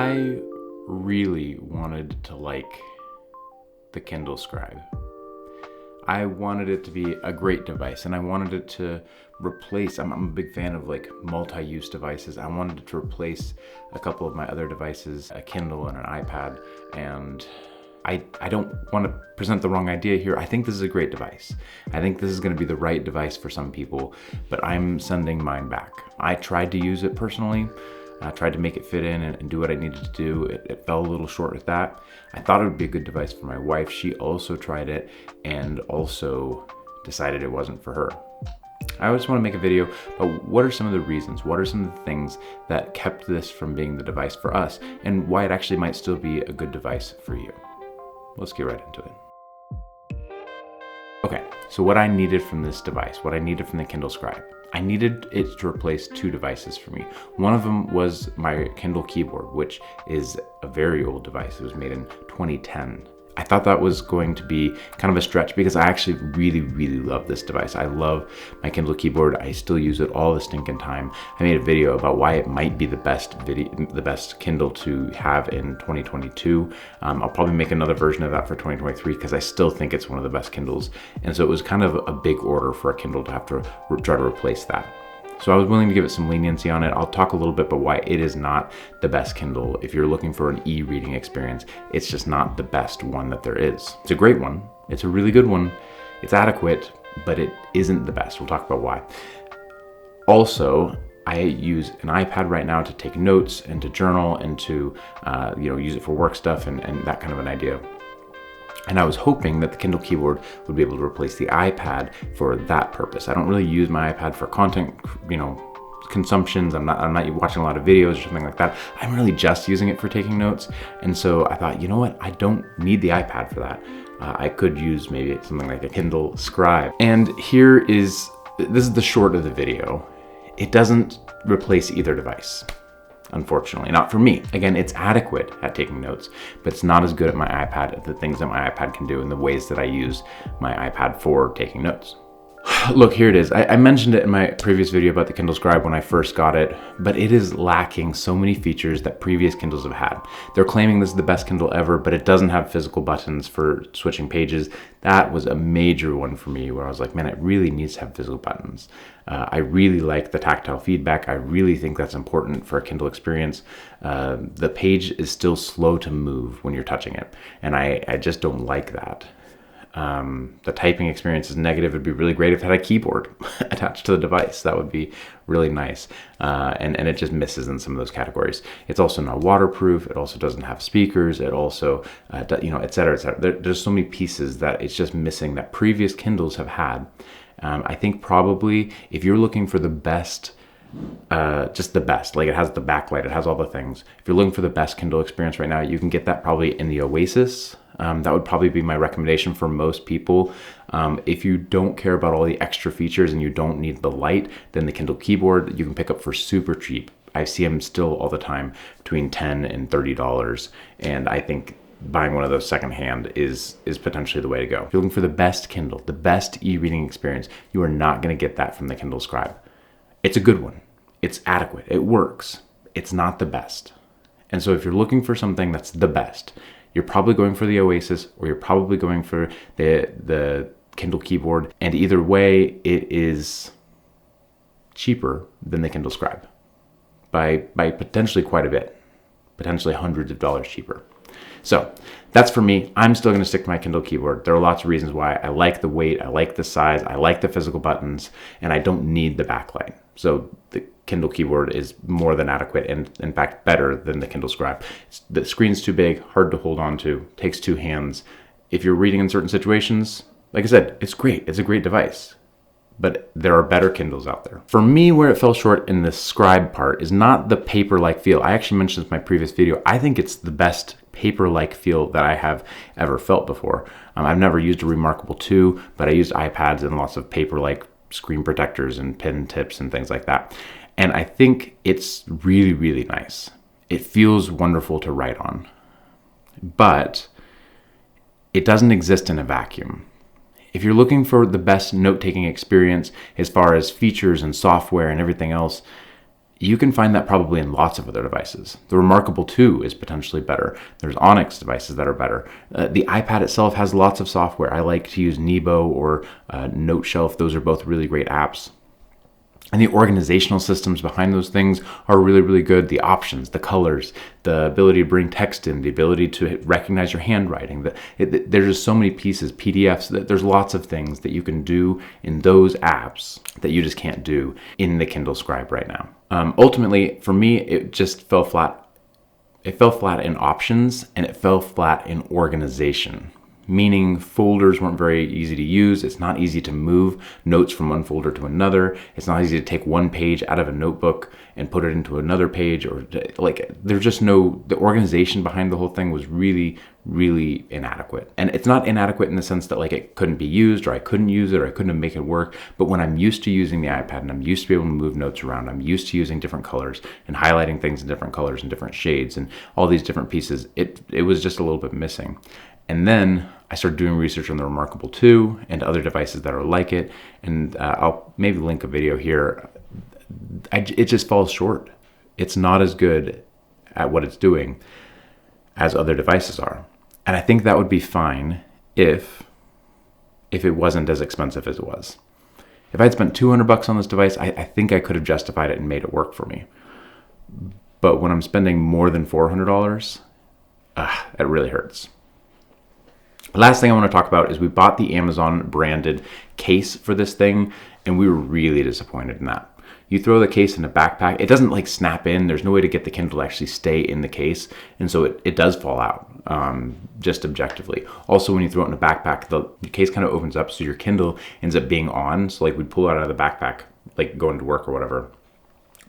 I really wanted to like the Kindle Scribe. I wanted it to be a great device, and I wanted it to replace, I'm a big fan of like multi-use devices. I wanted it to replace a couple of my other devices, a Kindle and an iPad, and I don't want to present the wrong idea here. I think this is a great device. I think this is going to be the right device for some people, but I'm sending mine back. I tried to use it personally. I tried to make it fit in and do what I needed to do. It fell a little short with that. I thought it would be a good device for my wife. She also tried it and also decided it wasn't for her. I just want to make a video about what are some of the reasons, what are some of the things that kept this from being the device for us, and why it actually might still be a good device for you. Let's get right into it. Okay, so what I needed from this device, what I needed from the Kindle Scribe. I needed it to replace two devices for me. One of them was my Kindle keyboard, which is a very old device. It was made in 2010. I thought that was going to be kind of a stretch because I actually really love this device. I love my Kindle keyboard. I still use it all the stinking time. I made a video about why it might be the best Kindle to have in 2022. I'll probably make another version of that for 2023 because I still think it's one of the best Kindles. And so it was kind of a big order for a Kindle to have to try to replace that. So I was willing to give it some leniency on it. I'll talk a little bit about why it is not the best Kindle. If you're looking for an e-reading experience, it's just not the best one that there is. It's a great one. It's a really good one. It's adequate, but it isn't the best. We'll talk about why. Also, I use an iPad right now to take notes and to journal and to use it for work stuff and that kind of an idea. And I was hoping that the Kindle keyboard would be able to replace the iPad for that purpose. I don't really use my iPad for content, consumptions. I'm not watching a lot of videos or something like that. I'm really just using it for taking notes. And so I thought, you know what? I don't need the iPad for that. I could use maybe something like a Kindle Scribe. And this is the short of the video. It doesn't replace either device. Unfortunately, not for me. Again, it's adequate at taking notes, but it's not as good at my iPad at the things that my iPad can do and the ways that I use my iPad for taking notes. Look, here it is. I mentioned it in my previous video about the Kindle Scribe when I first got it, but it is lacking so many features that previous Kindles have had. They're claiming this is the best Kindle ever, but it doesn't have physical buttons for switching pages. That was a major one for me where I was like, man, it really needs to have physical buttons. I really like the tactile feedback. I really think that's important for a Kindle experience. The page is still slow to move when you're touching it, and I just don't like that. The typing experience is negative. It'd be really great if it had a keyboard attached to the device. That would be really nice. And it just misses in some of those categories. It's also not waterproof. It also doesn't have speakers. It also, et cetera, et cetera. There's so many pieces that it's just missing that previous Kindles have had. I think probably if you're looking for the best, just the best, like it has the backlight, it has all the things. If you're looking for the best Kindle experience right now, you can get that probably in the Oasis. That would probably be my recommendation for most people. If you don't care about all the extra features and you don't need the light, then the Kindle keyboard you can pick up for super cheap. I see them still all the time between $10 and $30, and I think buying one of those secondhand is potentially the way to go. If you're looking for the best Kindle, the best e-reading experience, you are not going to get that from the Kindle Scribe. It's a good one. It's adequate. It works. It's not the best. And so if you're looking for something that's the best, you're probably going for the Oasis, or you're probably going for the Kindle keyboard. And either way, it is cheaper than the Kindle Scribe by potentially quite a bit, potentially hundreds of dollars cheaper. So that's for me. I'm still going to stick to my Kindle keyboard. There are lots of reasons why. I like the weight, I like the size, I like the physical buttons, and I don't need the backlight. So the Kindle keyboard is more than adequate, and in fact better than the Kindle Scribe. The screen's too big, hard to hold on to, takes two hands. If you're reading in certain situations, like I said, it's great. It's a great device. But there are better Kindles out there. For me, where it fell short in the Scribe part is not the paper-like feel. I actually mentioned this in my previous video. I think it's the best paper-like feel that I have ever felt before. I've never used a Remarkable 2, but I used iPads and lots of paper-like screen protectors and pen tips and things like that. And I think it's really nice. It feels wonderful to write on. But it doesn't exist in a vacuum. If you're looking for the best note-taking experience as far as features and software and everything else, You can find that probably in lots of other devices. The Remarkable 2 is potentially better. There's Onyx devices that are better. The iPad itself has lots of software. I like to use Nebo or Note Shelf. Those are both really great apps. And the organizational systems behind those things are really, really good. The options, the colors, the ability to bring text in, the ability to recognize your handwriting. There's just so many pieces, PDFs. There's lots of things that you can do in those apps that you just can't do in the Kindle Scribe right now. Ultimately, for me, it just fell flat. It fell flat in options, and it fell flat in organization. Meaning folders weren't very easy to use. It's not easy to move notes from one folder to another. It's not easy to take one page out of a notebook and put it into another page, or like there's just the organization behind the whole thing was really, really inadequate. And it's not inadequate in the sense that like it couldn't be used or I couldn't use it or I couldn't make it work. But when I'm used to using the iPad and I'm used to be able to move notes around, I'm used to using different colors and highlighting things in different colors and different shades and all these different pieces, it was just a little bit missing. And then I started doing research on the Remarkable 2 and other devices that are like it. And I'll maybe link a video here. It just falls short. It's not as good at what it's doing as other devices are. And I think that would be fine if it wasn't as expensive as it was. If I'd spent $200 on this device, I think I could have justified it and made it work for me. But when I'm spending more than $400, it really hurts. Last thing I want to talk about is we bought the Amazon branded case for this thing, and we were really disappointed in that. You throw the case in a backpack, it doesn't like snap in. There's no way to get the Kindle to actually stay in the case. And so it does fall out, just objectively. Also, when you throw it in a backpack, the case kind of opens up, so your Kindle ends up being on. So like we'd pull it out of the backpack, like going to work or whatever,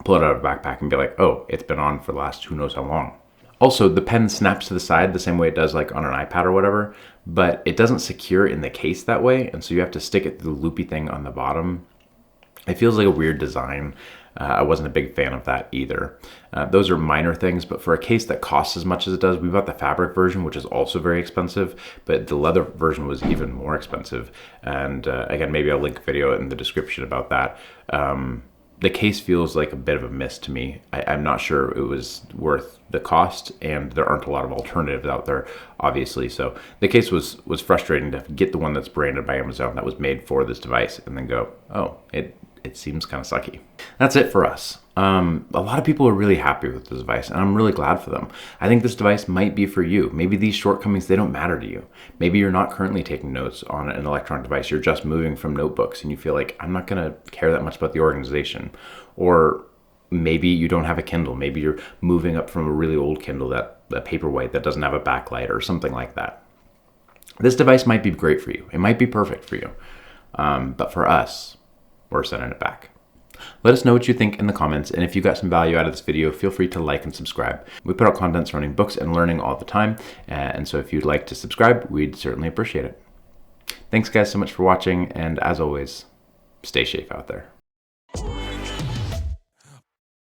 pull it out of the backpack and be like, oh, it's been on for the last who knows how long. Also, the pen snaps to the side the same way it does like on an iPad or whatever, but it doesn't secure in the case that way. And so you have to stick it to the loopy thing on the bottom. It feels like a weird design. I wasn't a big fan of that either. Those are minor things, but for a case that costs as much as it does, we bought the fabric version, which is also very expensive, but the leather version was even more expensive. And again, maybe I'll link a video in the description about that. The case feels like a bit of a miss to me. I'm not sure it was worth the cost, and there aren't a lot of alternatives out there, obviously. So the case was frustrating to get the one that's branded by Amazon that was made for this device and then go, oh, it seems kind of sucky. That's it for us. A lot of people are really happy with this device, and I'm really glad for them. I think this device might be for you. Maybe these shortcomings, they don't matter to you. Maybe you're not currently taking notes on an electronic device. You're just moving from notebooks and you feel like, I'm not gonna care that much about the organization. Or maybe you don't have a Kindle. Maybe you're moving up from a really old Kindle, a Paperwhite that doesn't have a backlight or something like that. This device might be great for you. It might be perfect for you. But for us, we're sending it back. Let us know what you think in the comments, and if you got some value out of this video, feel free to like and subscribe. We put out content surrounding books and learning all the time, and so if you'd like to subscribe, we'd certainly appreciate it. Thanks guys so much for watching, and as always, stay safe out there.